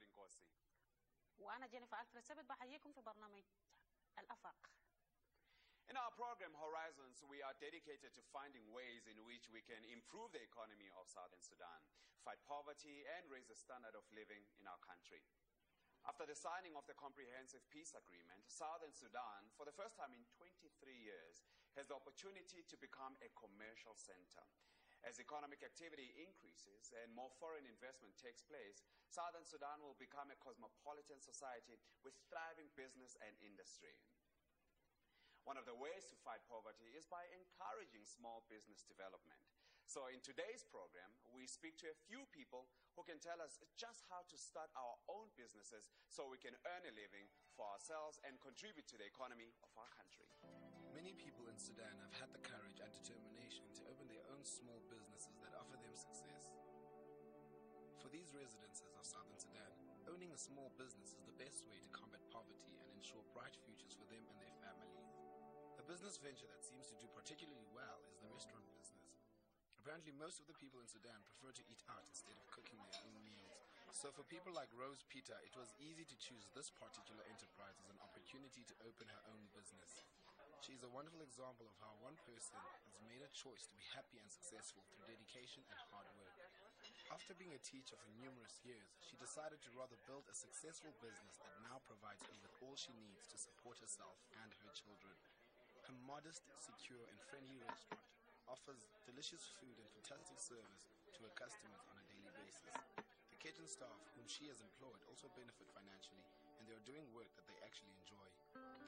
Senor Nkosi. وأنا جينيفر ألفريد سبت بحييكم في برنامج الأفاق. In our program Horizons, we are dedicated to finding ways in which we can improve the economy of Southern Sudan, fight poverty, and raise the standard of living in our country. After the signing of the Comprehensive Peace Agreement, Southern Sudan, for the first time in 23 years, has the opportunity to become a commercial center. As economic activity increases and more foreign investment takes place, Southern Sudan will become a cosmopolitan society with thriving business and industry. One of the ways to fight poverty is by encouraging small business development. So in today's program, we speak to a few people who can tell us just how to start our own businesses so we can earn a living for ourselves and contribute to the economy of our country. Many people in Sudan have had the courage and determination to open their own small businesses that offer them success. For these residences of Southern Sudan, owning a small business is the best way to combat poverty and ensure bright futures for them and their families. A business venture that seems to do particularly well is the restaurant business. Apparently, most of the people in Sudan prefer to eat out instead of cooking their own meals. So for people like Rose Peter, it was easy to choose this particular enterprise as an opportunity to open her own business. She is a wonderful example of how one person has made a choice to be happy and successful through dedication and hard work. After being a teacher for numerous years, she decided to rather build a successful business that now provides her with all she needs to support herself and her children. Her modest, secure, and friendly restaurant offers delicious food and fantastic service to her customers on a daily basis. The kitchen staff, whom she has employed, also benefit financially, and they are doing work that they actually enjoy.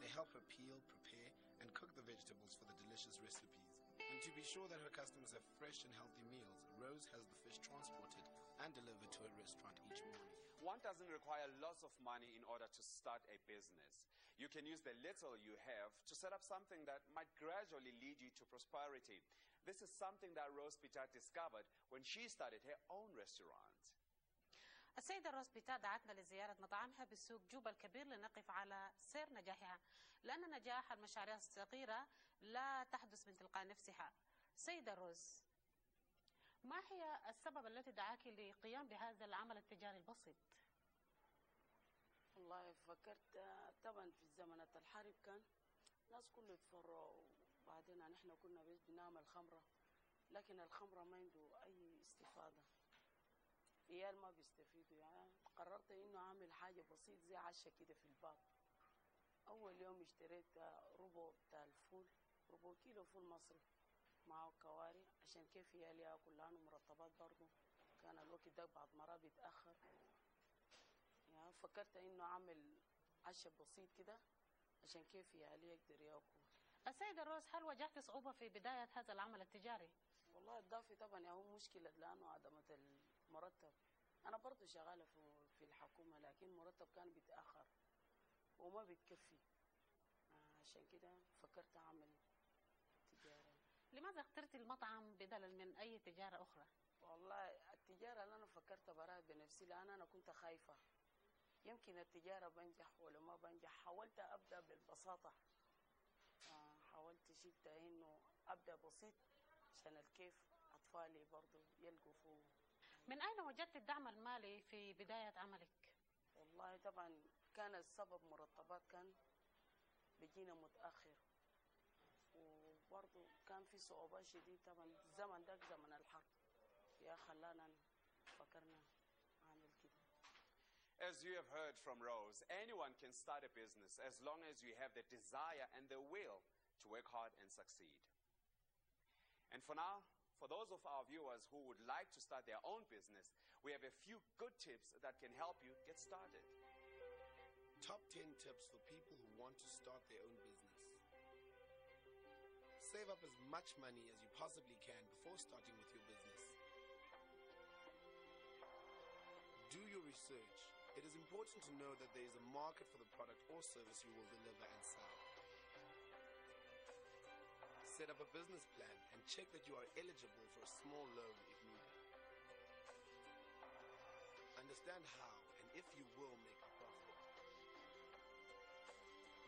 They help her peel, prepare, and cook the vegetables for the delicious recipes. And to be sure that her customers have fresh and healthy meals, Rose has the fish transported and delivered to her restaurant each morning. One doesn't require lots of money in order to start a business. You can use the little you have to set up something that might gradually lead you to prosperity. This is something that Rose Peter discovered when she started her own restaurant. السيدة روز بيتا دعتنا لزيارة مطعمها بسوق جوبا الكبير لنقف على سير نجاحها، لأن نجاح المشاريع الصغيرة لا تحدث من تلقاء نفسها. سيدة روز، ما هي السبب الذي دعاك للقيام بهذا العمل التجاري البسيط؟ والله فكرت طبعا في زمنة الحرب كان الناس كله يتفرعوا، وبعدين نحن كنا بس بنعمل خمرة، لكن الخمرة ما عنده أي استفادة، عيال ما بيستفيدوا. يعني قررت إنه أعمل حاجة بسيط زي عشاء كده في الباب. أول يوم اشتريت ربع بتاع الفول، ربع كيلو فول مصري معه كوارع عشان كيف عيالي ياكل، لأنه مرتبات برضه كان الوقت ده بعد مرة بيتأخر. يعني فكرت إنه أعمل عشاء بسيط كده عشان كيف عيالي يقدر ياكل. السيدة روز، هل واجهت صعوبة في بداية هذا العمل التجاري؟ والله الضعف طبعا هو مشكلة، لأنه عدمت المرتب. أنا برضه شغالة في الحكومة، لكن مرتب كان بيتأخر وما بيتكفي، عشان كده فكرت أعمل تجارة. لماذا اخترت المطعم بدلا من أي تجارة أخرى؟ والله التجارة اللي أنا فكرت براها بنفسي، لأن أنا كنت خايفة يمكن التجارة بنجح ولا ما بنجح. حاولت أبدأ بالبساطة، حاولت شفت إنه أبدأ بسيط عشان الكيف أطفالي برضو يلقوا فوق. من أين وجدت الدعم المالي في بداية عملك؟ والله طبعا كان السبب مرتبات كان بيجينا متأخر، وبرضو كان في صعوبات شديد. طبعا الزمن ده زمن الحرب يا خلانا فكرنا أعمل كده. As you have heard from Rose, anyone can start a business as long as you have the desire and the will to work hard and succeed. And for now, for those of our viewers who would like to start their own business, we have a few good tips that can help you get started. Top 10 tips for people who want to start their own business. Save up as much money as you possibly can before starting with your business. Do your research. It is important to know that there is a market for the product or service you will deliver and sell. Set up a business plan and check that you are eligible for a small loan if needed. Understand how and if you will make a profit.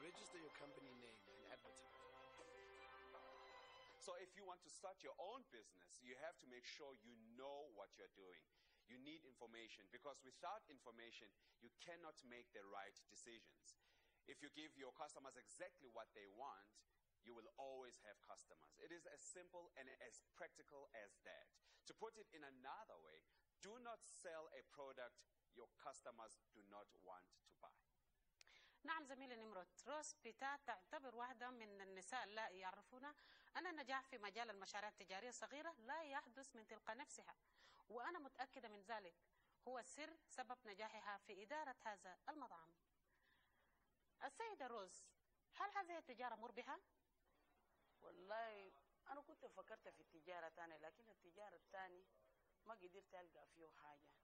Register your company name and advertise. So if you want to start your own business, you have to make sure you know what you're doing. You need information, because without information, you cannot make the right decisions. If you give your customers exactly what they want, you will always have customers. It is as simple and as practical as that. To put it in another way, do not sell a product your customers do not want to buy. نعم زميلي نمرود، روز بيتا تعتبر واحدة من النساء اللائي يعرفون أن النجاح في مجال المشاريع التجارية الصغيرة لا يحدث من تلقاء نفسها، وأنا متأكدة من ذلك. هو سر سبب نجاحها في إدارة هذا المطعم. السيدة روز، هل هذه التجارة مربحة؟ والله أنا كنت فكرت في التجارة تاني، لكن التجارة التاني ما قدرت ألقى فيه حاجة.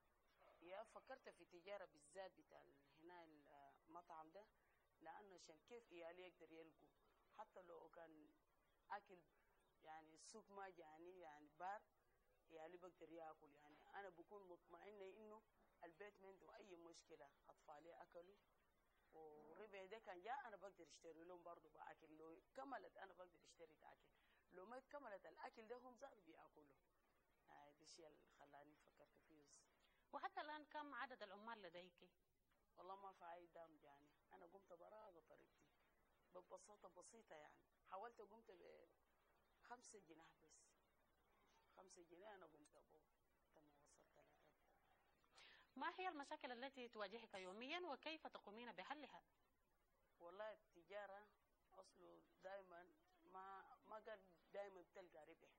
يا فكرت في التجارة بالذات بتاع هنا المطعم ده، لأنه عشان كيف إيالي يقدر يلقوا، حتى لو كان أكل يعني السوق ما جاني يعني بار، إيالي بقدر يأكل. يعني أنا بكون مطمئنة إنه البيت ما عنده أي مشكلة، أطفالي أكلوا وربعي ده كان جاء أنا بقدر أشتري لهم برضه بأكل. لو كملت أنا بقدر أشتري أكل، لو ما كملت الأكل ده هم زادوا بيأكلوا. يعني ده الشيء اللي خلاني فكرت فيه. وحتى الآن كم عدد العمال لديك؟ والله ما في أي دمج، يعني أنا قمت براءة بطريقتي ببساطة بسيطة. يعني حاولت قمت ب5 جنيه بس، 5 جنيه أنا قمت أبوه تم وصلت للرب. ما هي المشاكل التي تواجهك يوميا وكيف تقومين بحلها؟ والله التجارة أصله دائما ما قد دائما بتلقى ربح.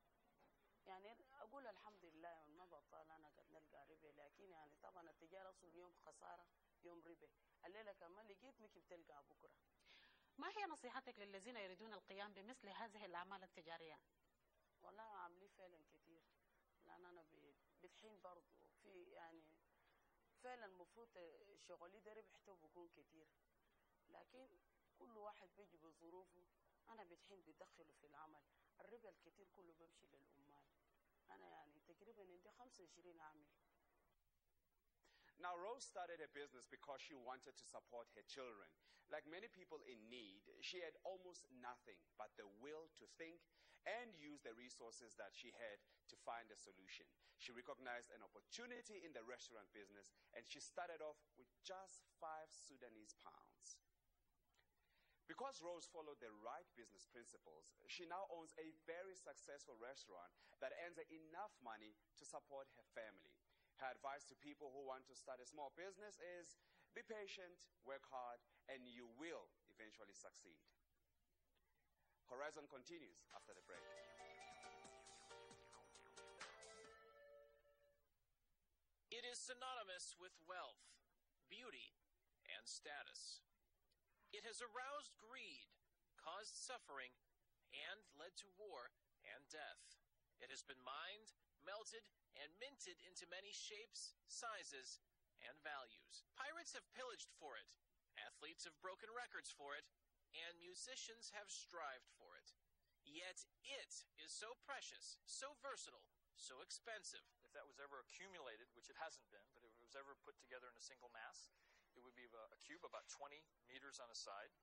يعني أقول الحمد لله ما بطال أنا قد نلقى ربح، لكن يعني طبعا التجارة أصل يوم خسارة يوم ربح. الليلة كمان لقيت ممكن تلقى بكرة. ما هي نصيحتك للذين يريدون القيام بمثل هذه الأعمال التجارية؟ والله عاملين فعلا كتير، لأن أنا بتحين برضو في يعني فعلا المفروض شغلي ده ربحته بيكون كتير، لكن كل واحد بيجي بظروفه. أنا بتحين بدخله في العمل، الربح الكتير كله بمشي للعمال. أنا يعني تقريبا عندي 25 عامل. Now, Rose started a business because she wanted to support her children. Like many people in need, she had almost nothing but the will to think and use the resources that she had to find a solution. She recognized an opportunity in the restaurant business, and she started off with just 5 Sudanese pounds. Because Rose followed the right business principles, she now owns a very successful restaurant that earns enough money to support her family. Her advice to people who want to start a small business is be patient, work hard, and you will eventually succeed. Horizon continues after the break. It is synonymous with wealth, beauty, and status. It has aroused greed, caused suffering, and led to war and death. It has been mined, melted, and minted into many shapes, sizes, and values. Pirates have pillaged for it, athletes have broken records for it, and musicians have strived for it. Yet it is so precious, so versatile, so expensive. If that was ever accumulated, which it hasn't been, but if it was ever put together in a single mass, it would be a cube about 20 meters on a side.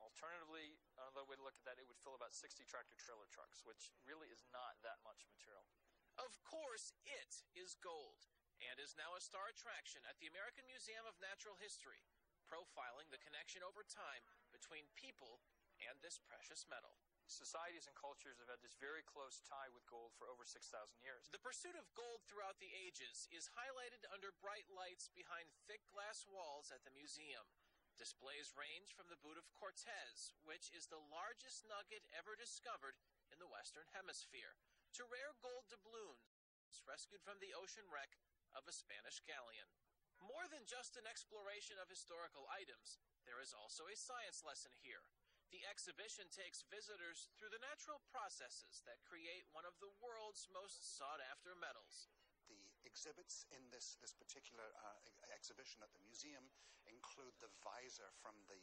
Alternatively, another way to look at that, it would fill about 60 tractor-trailer trucks, which really is not that much material. Of course, it is gold, and is now a star attraction at the American Museum of Natural History, profiling the connection over time between people and this precious metal. Societies and cultures have had this very close tie with gold for over 6,000 years. The pursuit of gold throughout the ages is highlighted under bright lights behind thick glass walls at the museum. Displays range from the boot of Cortez, which is the largest nugget ever discovered in the Western Hemisphere, to rare gold doubloons rescued from the ocean wreck of a Spanish galleon. More than just an exploration of historical items, there is also a science lesson here. The exhibition takes visitors through the natural processes that create one of the world's most sought-after metals. The exhibits in this particular exhibition at the museum include the visor from the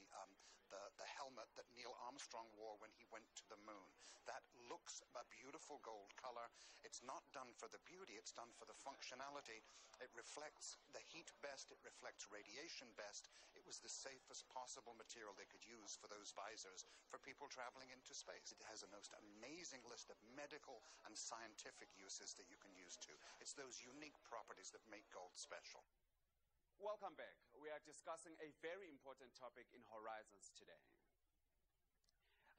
helmet that Neil Armstrong wore when he went to the moon. That looks a beautiful gold color. It's not done for the beauty, it's done for the functionality. It reflects the heat best, it reflects radiation best. It was the safest possible material they could use for those visors for people traveling into space. It has a most amazing list of medical and scientific uses that you can use too. It's those unique properties that make gold special. Welcome back. We are discussing a very important topic in Horizons today.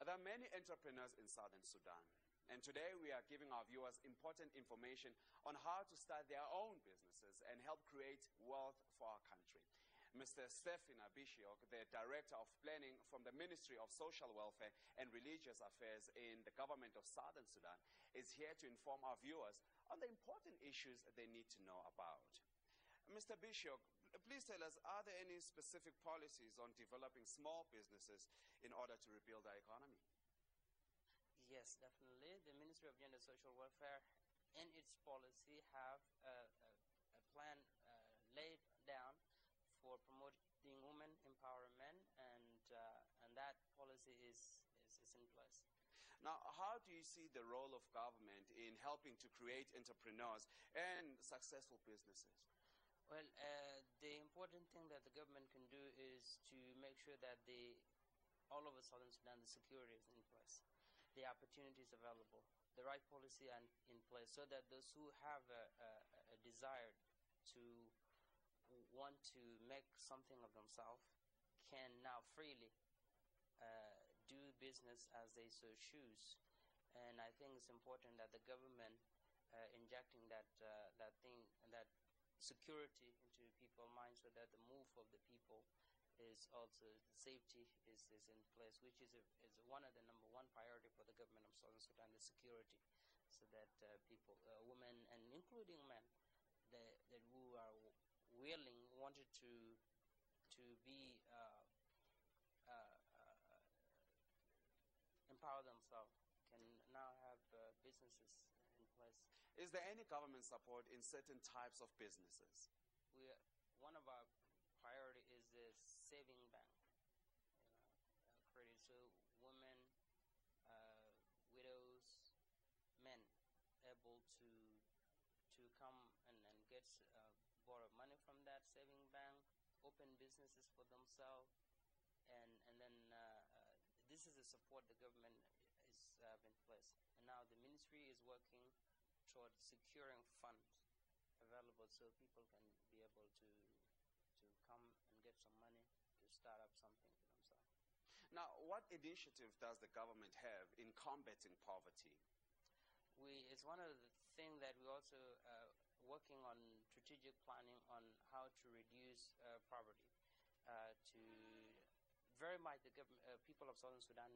There are many entrepreneurs in southern Sudan, and today we are giving our viewers important information on how to start their own businesses and help create wealth for our country. Mr. Al-Bashir, the Director of Planning from the Ministry of Social Welfare and Religious Affairs in the government of southern Sudan, is here to inform our viewers on the important issues they need to know about. Mr. Bashir, please tell us, are there any specific policies on developing small businesses in order to rebuild our economy? Yes, definitely. The Ministry of Gender and Social Welfare in its policy have a plan laid down for promoting women empowerment, and that policy is in place. Now, how do you see the role of government in helping to create entrepreneurs and successful businesses? Well, the important thing that the government can do is to make sure that all over southern Sudan, the security is in place, the opportunities available, the right policy are in place, so that those who have a desire to want to make something of themselves can now freely do business as they so choose. And I think it's important that the government injecting that security into people's minds, so that the move of the people is also, the safety is in place, which is one of the #1 priority for the government of southern Sudan, the security, so that people, women and including men, that who are wanted to be empower themselves, can now have businesses in place. Is there any government support in certain types of businesses? One of our priority is the saving bank credit, so women, widows, men able to come and get borrow money from that saving bank, open businesses for themselves, and then this is the support the government is in place. And now the ministry is working toward securing funds available so people can be able to come and get some money to start up something for themselves. Now, what initiative does the government have in combating poverty? It's one of the things that we also working on strategic planning on how to reduce poverty. To very much the people of southern Sudan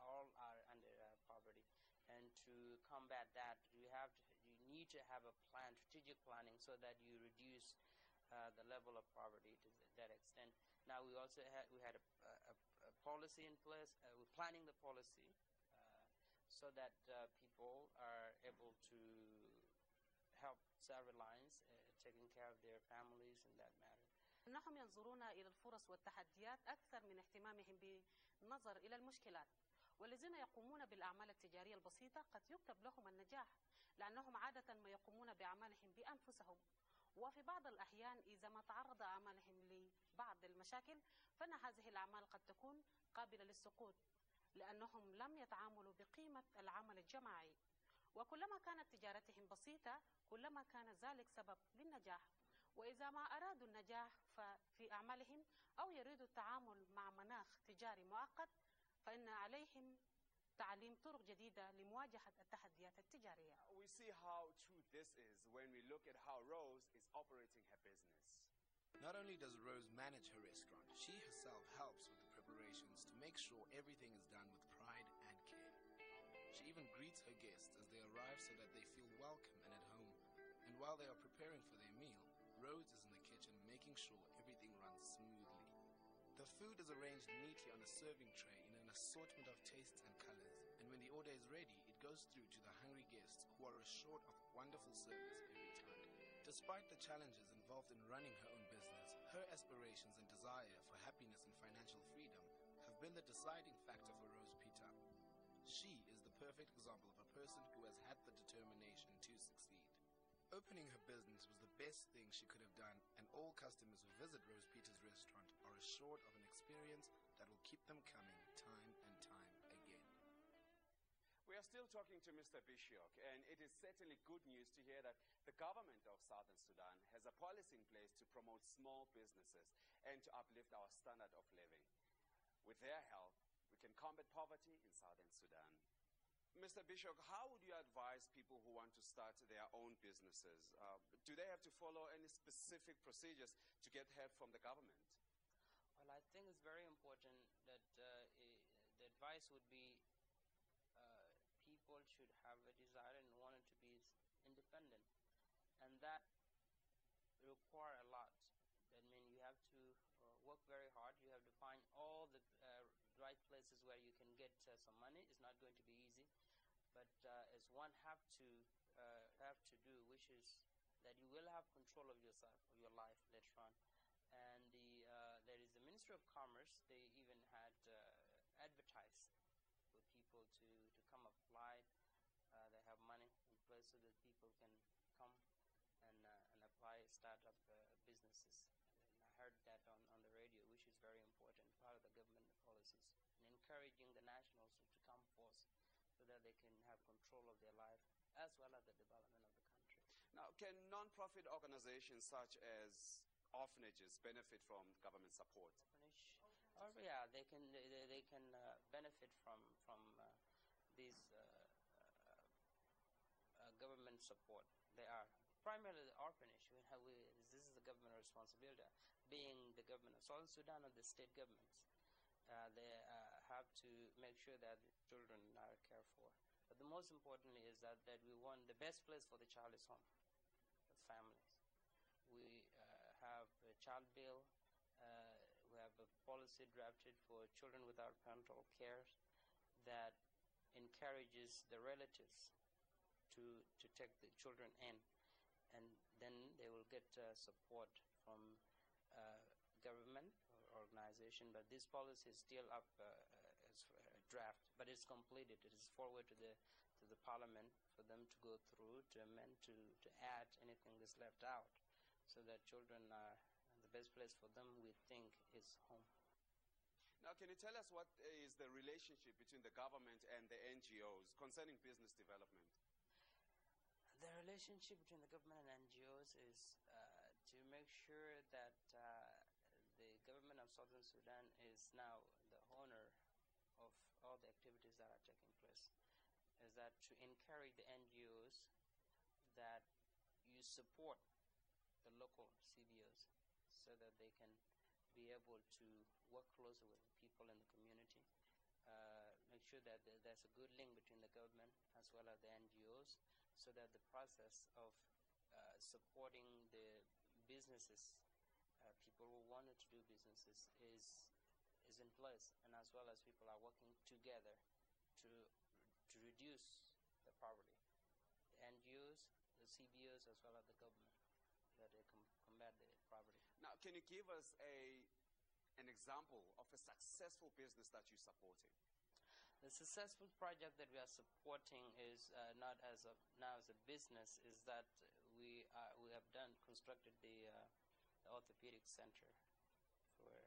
all are under poverty, and to combat that, you need to have a plan, strategic planning, so that you reduce the level of poverty to that extent. Now we also had a policy in place. We're planning the policy so that people are able to help self-reliance, taking care of their families in that matter. أنهم ينظرون إلى الفرص والتحديات أكثر من اهتمامهم بالنظر إلى المشكلات، والذين يقومون بالأعمال التجارية البسيطة قد يكتب لهم النجاح، لأنهم عادة ما يقومون بأعمالهم بأنفسهم، وفي بعض الأحيان إذا ما تعرض أعمالهم لبعض المشاكل فإن هذه الأعمال قد تكون قابلة للسقوط، لأنهم لم يتعاملوا بقيمة العمل الجماعي، وكلما كانت تجارتهم بسيطة كلما كان ذلك سبب للنجاح. وإذا ما أرادوا النجاح في أعمالهم أو يريدوا التعامل مع مناخ تجاري معقد فإن عليهم تعليم طرق جديدة لمواجهة التحديات التجارية. We see how true this is when we look at how Rose is operating her business. Not only does Rose manage her restaurant, she herself helps with the preparations to make sure everything is done with pride and care. She even greets her guests as they arrive so that they feel welcome and at home. And while they are preparing for their meal, Rose is in the kitchen making sure everything runs smoothly. The food is arranged neatly on a serving tray in an assortment of tastes and colors, and when the order is ready, it goes through to the hungry guests who are assured of wonderful service every time. Despite the challenges involved in running her own business, Her aspirations and desire for happiness and financial freedom have been the deciding factor for Rose Peter. She is the perfect example of a person who has had the determination to succeed. Opening her business was the best thing she could have done, and all customers who visit Rose Peter's restaurant are assured of an experience that will keep them coming time and time again. We are still talking to Mr. Bashir, and it is certainly good news to hear that the government of Southern Sudan has a policy in place to promote small businesses and to uplift our standard of living. With their help, we can combat poverty in Southern Sudan. Mr. Bashir, how would you advise people who want to start their own businesses? Do they have to follow any specific procedures to get help from the government? Well, I think it's very important that the advice would be people should have a desire and wanting to be independent, and that require a lot. That means you have to work very hard. You have to find all the right places where you can get some money. It's not going to be easy, but as one have to do, which is that you will have control of yourself, of your life later on. And there is the Ministry of Commerce. They even had advertised for people to come apply. They have money in place so that people can come and apply, start up businesses. And I heard that on the radio, which is very important, part of the government policies, and encouraging the nationals to come forth so that they can have control of their life as well as the development of the country. Now, can non-profit organizations such as orphanages benefit from government support? Yeah, they can benefit from these government support. They are primarily the orphanage. This is the government responsibility. Being the government of Southern Sudan or the state governments, they have to make sure that the children are cared for. But the most importantly is that we want the best place for the child is home, the families. We have a child bill. We have a policy drafted for children without parental care that encourages the relatives to take the children in, and then they will get support from government or organization. But this policy is still up as draft, but it's completed. It is forward to the parliament for them to go through, to amend, to add anything that's left out, so that children are the best place for them, we think, is home. Now, can you tell us what is the relationship between the government and the NGOs concerning business development? The relationship between the government and NGOs is to make sure that the government of Southern Sudan is now the owner of all the activities that are taking place. Is that to encourage the NGOs that you support the local CBOs so that they can be able to work closer with people in the community, make sure that there's a good link between the government as well as the NGOs, so that the process of supporting the businesses, people who wanted to do businesses, is in place, and as well as people are working together to reduce the poverty. The NGOs, the CBOs, as well as the government, that they combat the poverty. Now, can you give us an example of a successful business that you're supporting? The successful project that we are supporting is not as now as a business, is that we have constructed the orthopedic center for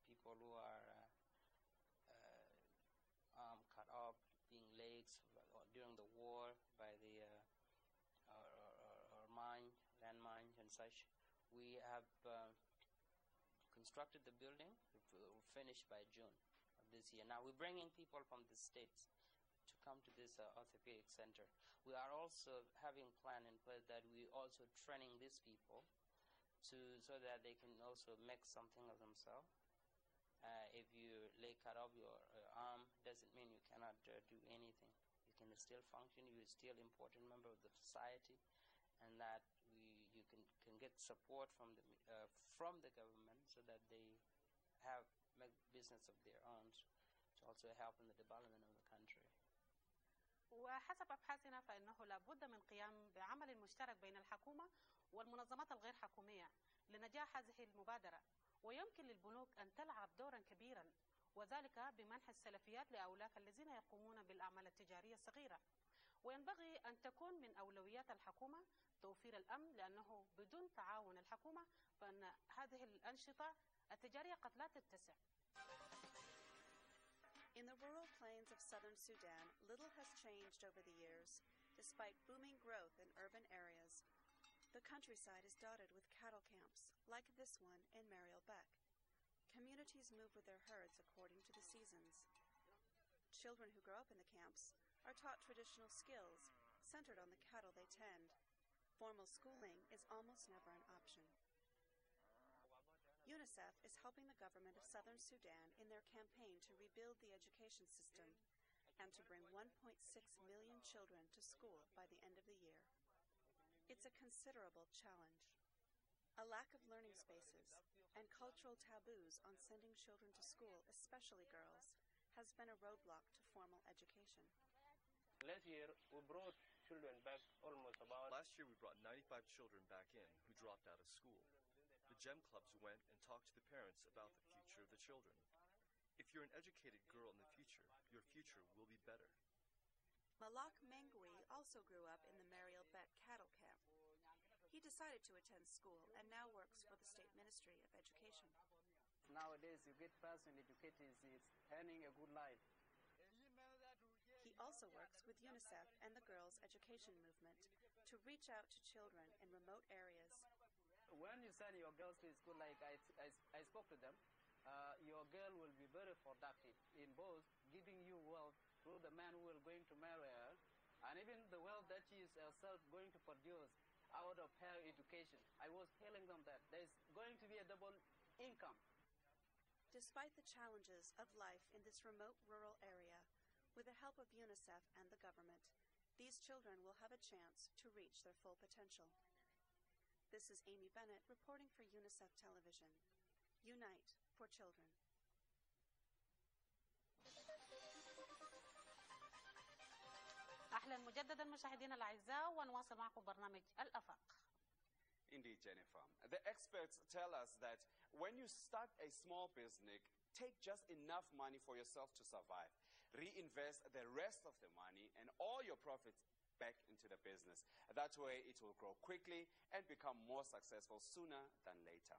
people who are arm cut off, being legs during the war by the landmines and such. We have constructed the building. We'll finish by June of this year. Now we're bringing people from the states to come to this orthopedic center. We are also having plan in place that we also training these people so that they can also make something of themselves. If you cut off your arm, doesn't mean you cannot do anything. You can still function. You're still an important member of the society, and that you can get support from the government so that they make business of their own to also help in the development of the country. وحسب أبحاثنا فإنه لابد من قيام بعمل مشترك بين الحكومة والمنظمات الغير حكومية لنجاح هذه المبادرة، ويمكن للبنوك أن تلعب دورا كبيرا، وذلك بمنح السلفيات لأولاك الذين يقومون بالأعمال التجارية الصغيرة. وينبغي أن تكون من أولويات الحكومة توفير الأمن، لأنه بدون تعاون الحكومة فإن هذه الأنشطة التجارية قد لا تتسع. In the rural plains of southern Sudan, little has changed over the years. Despite booming growth in urban areas, the countryside is dotted with cattle camps, like this one in Mariel Beck. Communities move with their herds according to the seasons. Children who grow up in the camps are taught traditional skills centered on the cattle they tend. Formal schooling is almost never an option. UNICEF is helping the government of southern Sudan in their campaign to rebuild the education system and to bring 1.6 million children to school by the end of the year. It's a considerable challenge. A lack of learning spaces and cultural taboos on sending children to school, especially girls, has been a roadblock to formal education. Last year, we brought children back almost about... Last year, we brought 95 children back in who dropped out of school. The GEM clubs went and talked to the parents about the future of the children. If you're an educated girl in the future, your future will be better. Malak Mengwi also grew up in the Mariel Beck cattle camp. He decided to attend school and now works for the State Ministry of Education. Nowadays, you get person educated is earning a good life. He also works with UNICEF and the Girls' Education Movement to reach out to children in remote areas. When you send your girls to school, like I spoke to them, your girl will be very productive in both giving you wealth through the man who is going to marry her, and even the wealth that she is herself going to produce out of her education. I was telling them that there's going to be a double income. Despite the challenges of life in this remote rural area, with the help of UNICEF and the government, these children will have a chance to reach their full potential. This is Amy Bennett reporting for UNICEF Television. Unite for Children. أهلا مجددا مشاهدينا الأعزاء، ونواصل معكم برنامج الأفاق. Indeed, Jennifer. The experts tell us that when you start a small business, take just enough money for yourself to survive. Reinvest the rest of the money and all your profits back into the business. That way it will grow quickly and become more successful sooner than later.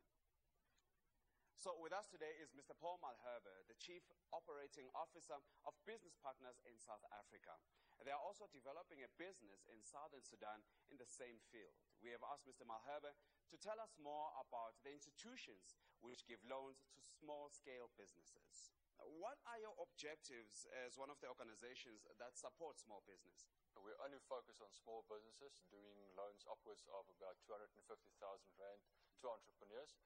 So with us today is Mr. Paul Malherbe, the Chief Operating Officer of Business Partners in South Africa. They are also developing a business in southern Sudan in the same field. We have asked Mr. Malherbe to tell us more about the institutions which give loans to small-scale businesses. What are your objectives as one of the organizations that support small business? We only focus on small businesses, doing loans upwards of about 250,000 Rand to entrepreneurs.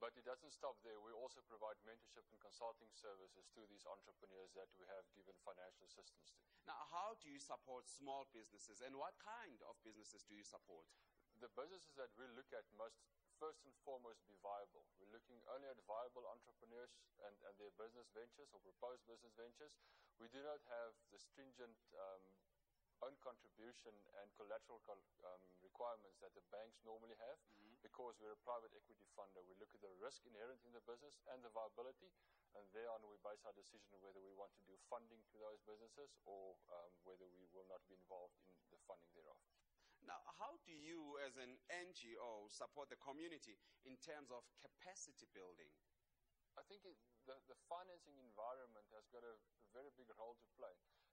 But it doesn't stop there. We also provide mentorship and consulting services to these entrepreneurs that we have given financial assistance to. Now, how do you support small businesses, and what kind of businesses do you support? The businesses that we look at must first and foremost be viable. We're looking only at viable entrepreneurs and their business ventures or proposed business ventures. We do not have the stringent own contribution and collateral requirements that the banks normally have, because we're a private equity funder. We look at the risk inherent in the business and the viability, and thereon we base our decision whether we want to do funding to those businesses or whether we will not be involved in the funding thereof. Now, how do you as an NGO support the community in terms of capacity building? I think the financing environment has got a very big role to play.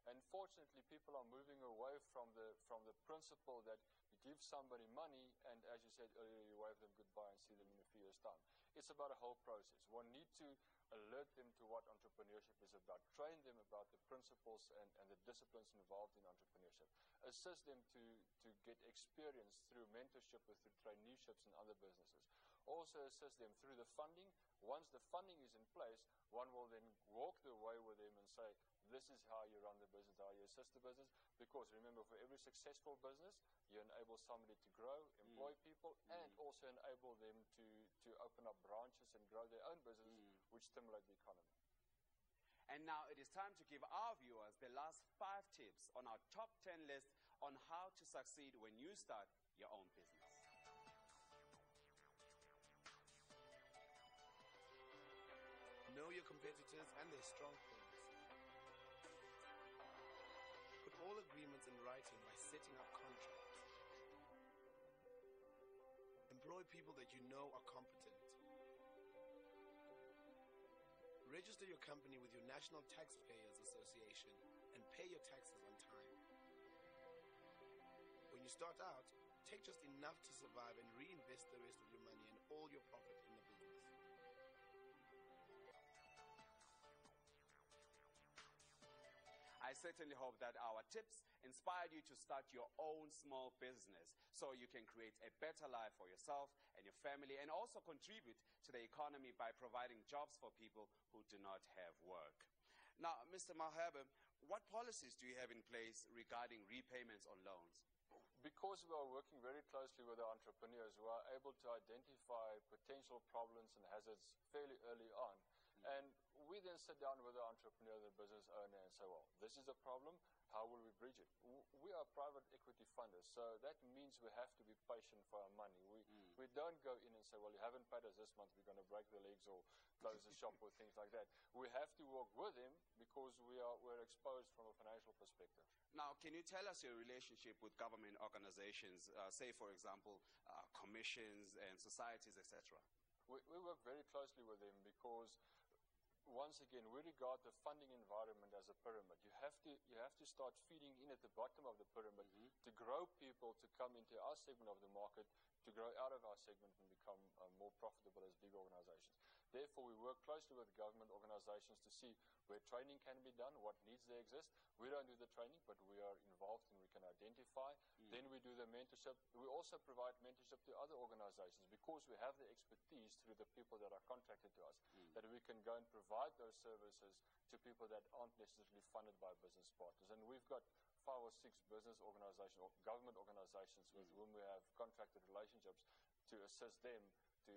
And fortunately, people are moving away from the principle that you give somebody money and, as you said earlier, you wave them goodbye and see them in a few years' time. It's about a whole process. One needs to alert them to what entrepreneurship is about, train them about the principles and the disciplines involved in entrepreneurship, assist them to get experience through mentorship with the traineeships and other businesses. Also assist them through the funding. Once the funding is in place, one will then walk the way with them and say, this is how you run the business, how you assist the business. Because remember, for every successful business, you enable somebody to grow, employ people, and also enable them to open up branches and grow their own business, which stimulate the economy. And now it is time to give our viewers the last 5 tips on our top 10 list on how to succeed when you start your own business. Know your competitors and their strong points. Put all agreements in writing by setting up contracts. Employ people that you know are competent. Register your company with your National Taxpayers Association and pay your taxes on time. When you start out, take just enough to survive and reinvest the rest of your money and all your profit in the business. I certainly hope that our tips inspired you to start your own small business so you can create a better life for yourself and your family and also contribute to the economy by providing jobs for people who do not have work. Now, Mr. Malherbe, what policies do you have in place regarding repayments on loans? Because we are working very closely with our entrepreneurs, we are able to identify potential problems and hazards fairly early on. And we then sit down with the entrepreneur, the business owner, and say, well, this is a problem. How will we bridge it? We are private equity funders, so that means we have to be patient for our money. We don't go in and say, well, you haven't paid us this month, we're going to break the legs or close the shop or things like that. We have to work with them because we're exposed from a financial perspective. Now, can you tell us your relationship with government organizations, say, for example, commissions and societies, etc.? We work very closely with them because once again, we regard the funding environment as a pyramid. You have to start feeding in at the bottom of the pyramid to grow people to come into our segment of the market, to grow out of our segment and become more profitable as big organizations. Therefore, we work closely with government organizations to see where training can be done, what needs they exist. We don't do the training, but we are involved and we can identify. Then we do the mentorship. We also provide mentorship to other organizations because we have the expertise through the people that are contracted to us, that we can go and provide those services to people that aren't necessarily funded by business partners. And we've got 5 or 6 business organizations or government organizations with whom we have contracted relationships to assist them to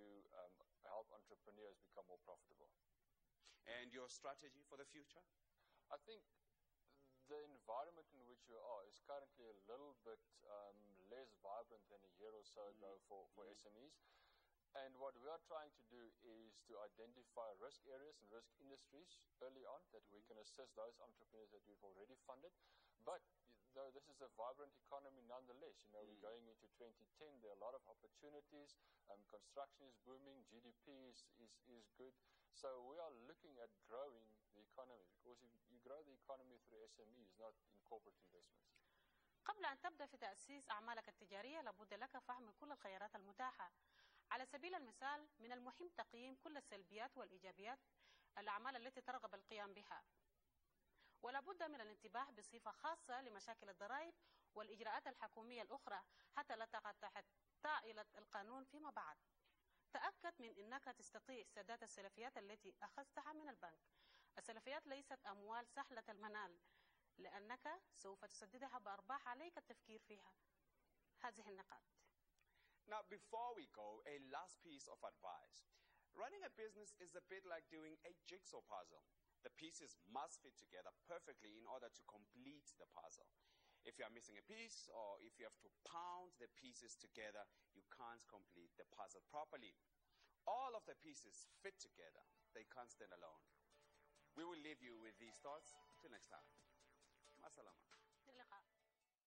help entrepreneurs become more profitable. And your strategy for the future? I think the environment in which we are is currently a little bit less vibrant than a year or so ago for SMEs. And what we are trying to do is to identify risk areas and risk industries early on that we can assist those entrepreneurs that we've already funded. But though this is a vibrant economy nonetheless, we're going into 2010, there are a lot of opportunities, construction is booming, GDP is good. So we are looking at growing the economy because you grow the economy through SMEs, not in corporate investments. قبل أن تبدأ في تأسيس أعمالك التجارية لابد لك فهم كل الخيارات المتاحة. على سبيل المثال من المهم تقييم كل السلبيات والإيجابيات الأعمال التي ترغب القيام بها. ولا بد من الانتباه بصفة خاصة لمشاكل الضرائب والإجراءات الحكومية الأخرى حتى لا تقع تحت طائلة القانون فيما بعد. تأكد من أنك تستطيع سداد السلفيات التي أخذتها من البنك. السلفيات ليست أموال سهلة المنال لأنك سوف تسددها بأرباح عليك التفكير فيها. هذه النقاط. Now, before we go, a last piece of advice. Running a business is a bit like doing a jigsaw puzzle. The pieces must fit together perfectly in order to complete the puzzle. If you are missing a piece or if you have to pound the pieces together, you can't complete the puzzle properly. All of the pieces fit together. They can't stand alone. We will leave you with these thoughts. Till next time. Masalama.